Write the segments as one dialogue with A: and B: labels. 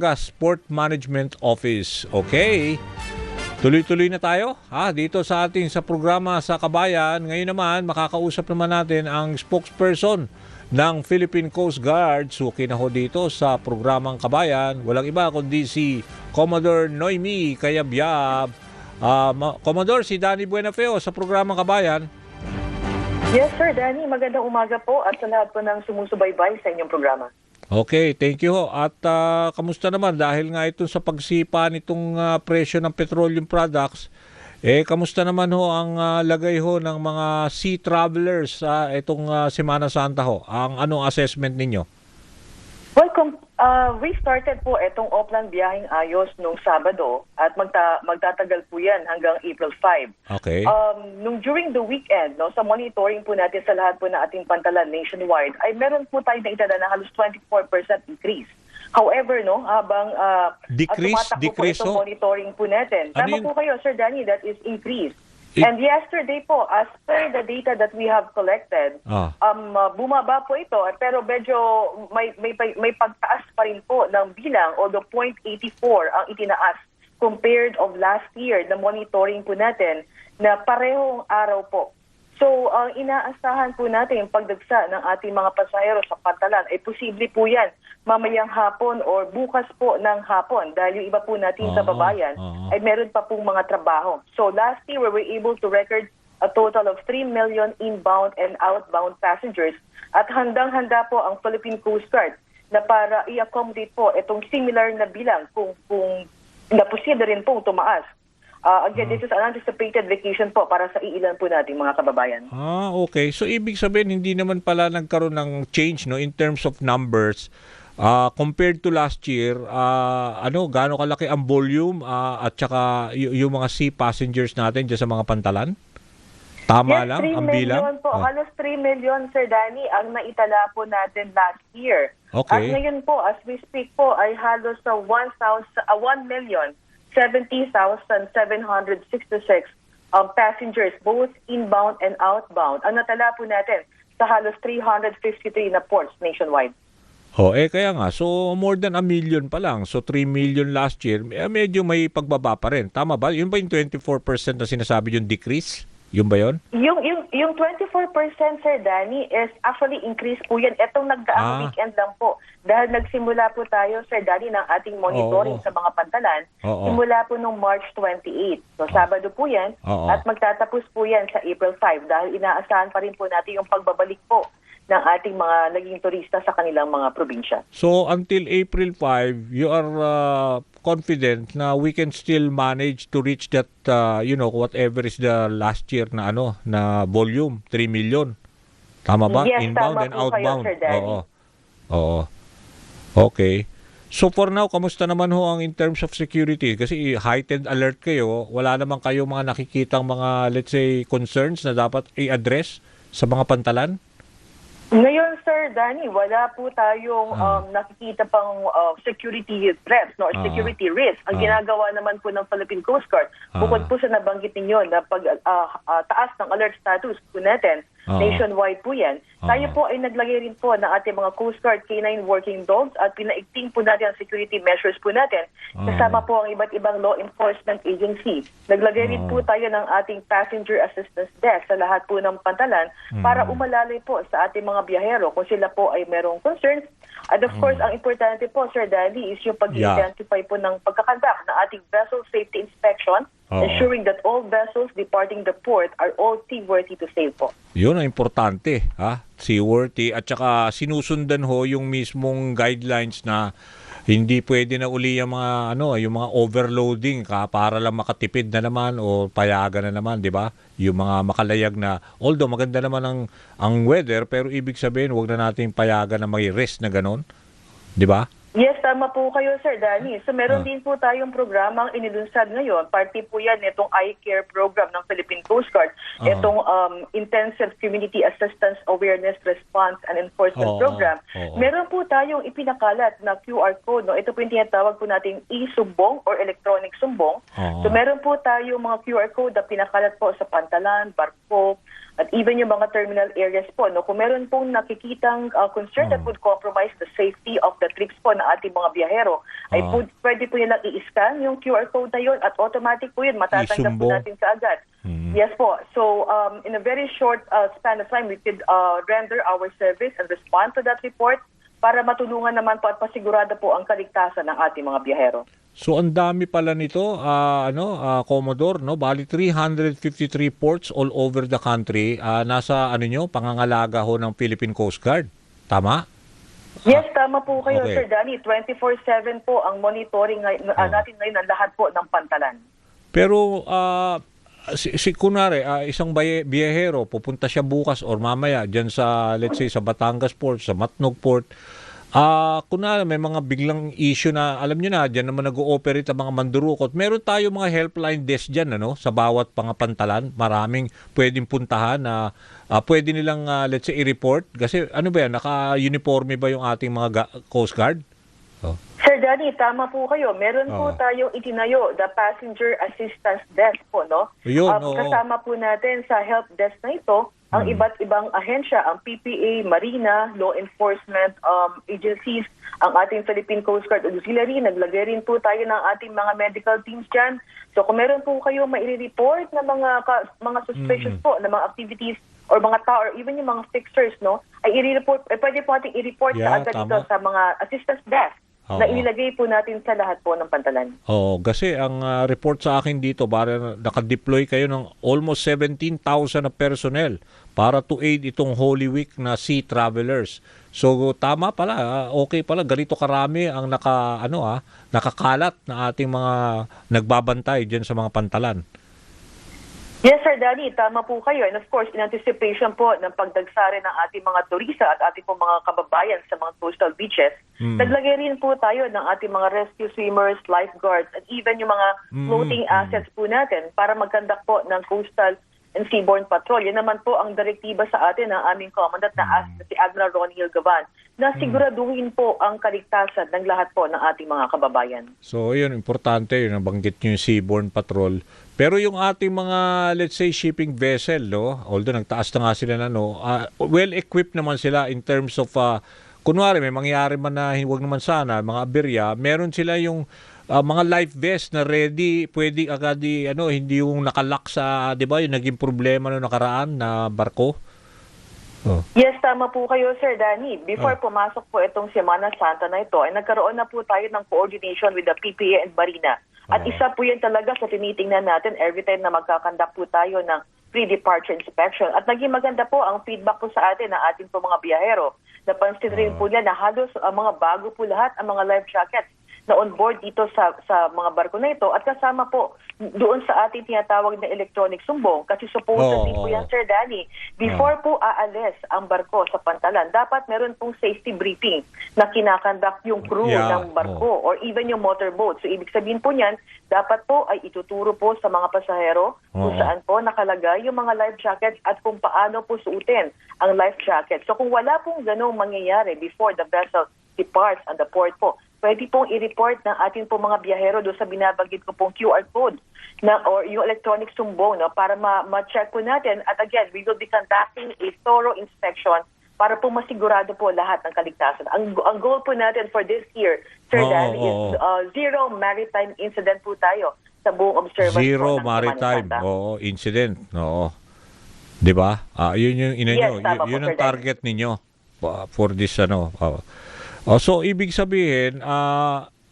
A: Sport Management Office. Okay. Tuloy-tuloy na tayo dito sa ating sa programa sa Kabayan. Ngayon naman, makakausap naman natin ang spokesperson ng Philippine Coast Guard. Suki na ho dito sa programang Kabayan. Walang iba kundi si Commodore Noemi Cayabyab. Commodore, si Danny Buenafeo sa programang Kabayan.
B: Yes, Sir Danny. Magandang umaga po at sa lahat po ng sumusubaybay sa inyong programa.
A: Okay, thank you ho. At kamusta naman dahil nga ito sa pagsipa nitong presyo ng petroleum products, kamusta naman ho ang lagay ho ng mga sea travelers sa itong Semana Santa ho? Ang anong assessment ninyo?
B: Welcome. We started po itong Oplan Biyaheng Ayos nung Sabado at magtatagal po yan hanggang April 5.
A: Okay.
B: During the weekend, sa monitoring po natin sa lahat po na ating pantalan nationwide, ay meron po tayo na itala na halos 24% increase. However, habang tumatakbo po itong monitoring po natin, tama po kayo, Sir Danny, that is increase. And yesterday po, as per the data that we have collected, bumaba po ito, pero medyo may pagtaas pa rin po ng bilang, although 0.84 ang itinaas compared of last year na monitoring po natin na parehong araw po. So, ang inaasahan po natin yung pagdagsa ng ating mga pasahero sa pantalan ay posible po yan mamayang hapon or bukas po ng hapon dahil yung iba po natin sa babayan ay meron pa pong mga trabaho. So, last year we were able to record a total of 3 million inbound and outbound passengers at handang-handa po ang Philippine Coast Guard na para i-accommodate po itong similar na bilang kung na posible rin pong tumaas. Again, this is an anticipated vacation po para sa iilan po nating mga kababayan.
A: Okay. So, ibig sabihin, hindi naman pala nagkaroon ng change in terms of numbers. Compared to last year, gaano kalaki ang volume at saka yung mga sea passengers natin dyan sa mga pantalan? Tama lang ang bilang?
B: Po. Halos 3 million, Sir Danny, ang naitala po natin last year.
A: Okay.
B: At ngayon po, as we speak po, ay halos sa 1,070,766 passengers, both inbound and outbound. Ang natala po natin sa halos 353 na ports nationwide.
A: Kaya nga. So, more than 1 million pa lang. So, 3 million last year. Medyo may pagbaba pa rin. Tama ba? Yun ba yung 24% na sinasabi yung decrease? Yun ba yun?
B: Yung 24%, Sir Danny, is actually increase po yan. Itong nagdaang weekend lang po. Dahil nagsimula po tayo, Sir Danny, ng ating monitoring sa mga pantalan. Simula po nung March 28. So, Sabado po yan. At magtatapos po yan sa April 5. Dahil inaasahan pa rin po natin yung pagbabalik po ng ating mga naging turista sa kanilang mga probinsya.
A: So, until April 5, you are confident na we can still manage to reach that, whatever is the last year na na volume, 3 million. Tama ba?
B: Yes,
A: inbound
B: tama
A: and
B: po
A: outbound.
B: Kayo, Sir Danny.
A: Oo. Okay. So for now, kamusta naman ho ang in terms of security? Kasi heightened alert kayo, wala naman kayo mga nakikitang mga, let's say, concerns na dapat i-address sa mga pantalan?
B: Ngayon, Sir Danny, wala po tayong nakikita pang security threats or security risk. Ang ginagawa naman po ng Philippine Coast Guard, bukod po sa nabanggit ninyo na taas ng alert status po natin, nationwide po yan, tayo po ay naglagay rin po ng ating mga Coast Guard K9 working dogs at pinaigting po natin ang security measures po natin. Kasama po ang iba't ibang law enforcement agency. Naglagay rin po tayo ng ating passenger assistance desk sa lahat po ng pantalan para umalalay po sa ating mga biyahero kung sila po ay merong concerns. And of course, ang importante po, Sir Danny, is yung pag-identify po ng pagkakandak ng ating vessel safety inspection, ensuring that all vessels departing the port are all seaworthy to sail po.
A: Yun ang importante, seaworthy, at saka sinusundan ho yung mismong guidelines na hindi pwede na uli yung mga yung mga overloading para lang makatipid na naman o payagan na naman, 'di ba? Yung mga makalayag na although maganda naman ang weather, pero ibig sabihin wag na natin payagan na may risk na ganon, 'di ba?
B: Yes, tama po kayo, Sir Danny. So meron din po tayong programang inilunsad ngayon. Parte po yan itong eye care program ng Philippine Coast Guard. Itong Intensive Community Assistance Awareness Response and Enforcement Program. Meron po tayong ipinakalat na QR code. Ito po yung tinatawag po nating e-sumbong or electronic sumbong. So meron po tayong mga QR code na pinakalat po sa pantalan, barko, at even yung mga terminal areas po, no, kung meron pong nakikitang concern that would compromise the safety of the trips po ng ating mga biyahero, ay pwede po nilang i-scan yung QR code na yun at automatic po yun, matatanggap po
A: Isumbong.
B: natin kaagad. Yes po. So, in a very short span of time, we could render our service and respond to that report para matulungan naman po at pasigurado po ang kaligtasan ng ating mga biyahero.
A: So ang dami pala nito, Commodore, no? Bali 353 ports all over the country. Nasa pangangalaga ho ng Philippine Coast Guard. Tama?
B: Yes, tama po kayo,
A: Okay.
B: Sir Danny. 24/7 po ang monitoring natin ngayon ng lahat po ng pantalan.
A: Pero kunwari, isang biyahero, pupunta siya bukas or mamaya dyan sa, let's say, sa Batangas Port, sa Matnog Port. Kunwari, may mga biglang issue na, alam nyo na, dyan naman nag-ooperate ang mga mandurukot. Meron tayo mga helpline desk dyan, sa bawat pangapantalan. Maraming pwedeng puntahan na pwede nilang, let's say, i-report. Kasi ano ba yan, naka-uniforme ba yung ating mga Coast Guard?
B: Sir Danny, tama po kayo. Meron po tayong itinayo, the Passenger Assistance Desk po, no?
A: Yun,
B: kasama po natin sa help desk na ito ang iba't ibang ahensya, ang PPA, Marina, law enforcement agencies, ang ating Philippine Coast Guard Auxiliary. Naglagay rin po tayo ng ating mga medical teams dyan. So kung meron po kayo maire-report na mga suspicious po na mga activities or mga tao or even yung mga fixers, no, ay i-report, pwede po natin i-report sa agad dito sa mga assistance desk na inilagay po natin sa lahat po ng pantalan.
A: Kasi ang report sa akin dito, nakadeploy kayo ng almost 17,000 na personnel para to aid itong Holy Week na sea travelers. So tama pala, okay pala, ganito karami ang nakakalat na ating mga nagbabantay diyan sa mga pantalan.
B: Yes, Sir Danny, tama po kayo. And of course, in anticipation po ng pagdagsari ng ating mga turista at ating po mga kababayan sa mga coastal beaches, naglagay rin po tayo ng ating mga rescue swimmers, lifeguards, at even yung mga floating assets po natin para mag-conduct po ng coastal and seaborne patrol. Yan naman po ang direktiba sa atin ng aming commandant na si Admiral Ronnie Hilgavan na siguraduhin po ang kaligtasan ng lahat po ng ating mga kababayan.
A: So, yun, importante yun, nabanggit nyo yung seaborne patrol. Pero yung ating mga, let's say, shipping vessel, although nagtaas na nga sila well-equipped naman sila in terms of, kunwari, may mangyari man na, huwag naman sana, mga aberya, meron sila yung mga life vest na ready, pwede agad hindi yung nakalock sa, di ba, yung naging problema no nakaraan na barko.
B: Yes, tama po kayo, Sir Danny. Before pumasok po itong Semana Santa na ito, ay nagkaroon na po tayo ng coordination with the PPA and Marina. At isa po yan talaga sa tinitingnan natin every time na magkakandak po tayo ng pre-departure inspection. At naging maganda po ang feedback po sa atin ng ating po mga biyahero. Napansin rin po niya na halos mga bago po lahat ang mga life jackets na on board dito sa mga barko na ito at kasama po doon sa ating tinatawag na electronic sumbong kasi supposedly po yan, Sir Danny, before po aalis ang barko sa pantalan, dapat meron pong safety briefing na kinakandak yung crew ng barko or even yung motorboat. So ibig sabihin po niyan, dapat po ay ituturo po sa mga pasahero kung saan po nakalagay yung mga life jackets at kung paano po suotin ang life jacket. So kung wala pong ganong mangyayari before the vessel departs on the port po, pwede pong i-report ng ating po mga biyahero doon sa binabanggit ko pong QR code or yung electronic sumbong para ma-check po natin. At again, we will be conducting a thorough inspection para po masigurado po lahat ng kaligtasan. Ang goal po natin for this year, Sir Dan, is zero maritime incident po tayo sa buong observance
A: Zero
B: po ng
A: maritime
B: Semana Santa.
A: Incident. Di ba? Yun yung yun ang
B: Sir
A: target ninyo for this so ibig sabihin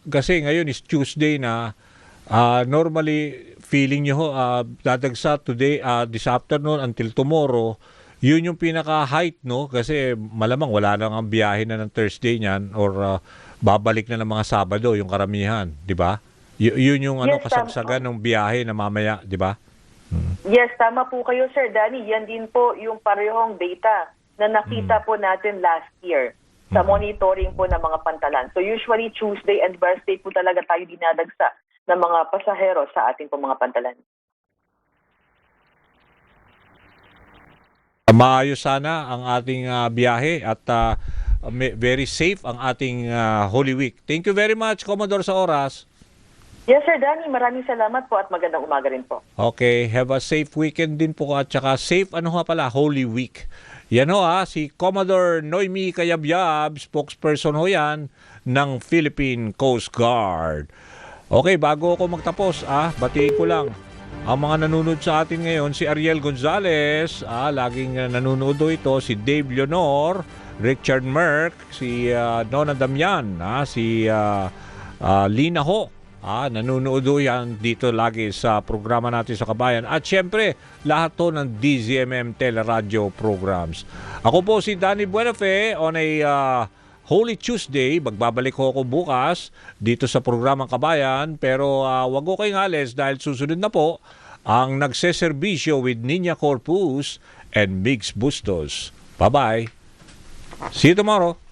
A: kasi ngayon is Tuesday na, normally feeling nyo dadagsa today, this afternoon until tomorrow, yun yung pinaka-height, kasi malamang wala lang ang biyahe na ng Thursday niyan or babalik na ng mga Sabado yung karamihan, di ba? Yun yung kasagsagan ng biyahe na mamaya, di ba?
B: Yes, tama po kayo, Sir Danny. Yan din po yung parehong data na nakita po natin last year sa monitoring po ng mga pantalan. So usually Tuesday and Wednesday po talaga tayo dinadagsa ng mga pasahero sa ating po mga pantalan.
A: Maayos sana ang ating biyahe at very safe ang ating Holy Week. Thank you very much, Commodore, sa oras.
B: Yes, Sir Danny. Maraming salamat po at magandang umaga rin po.
A: Okay, have a safe weekend din po at saka safe Holy Week. Yan si Commodore Noemi Cayabyab, spokesperson yan ng Philippine Coast Guard. Okay, bago ako magtapos, batiin ko lang ang mga nanonood sa atin ngayon, si Ariel Gonzalez, laging nanonood ito, si Dave Leonor, Richard Merck, si Nona Damian, si Lina Ho. Nanonood yan dito lagi sa programa natin sa Kabayan. At syempre, lahat to ng DZMM Teleradio programs. Ako po si Danny Buenafe on a Holy Tuesday. Magbabalik ako bukas dito sa programang Kabayan. Pero wag ko kayong alis dahil susunod na po ang nagseserbisyo with Nina Corpus and Migs Bustos. Bye-bye. See you tomorrow.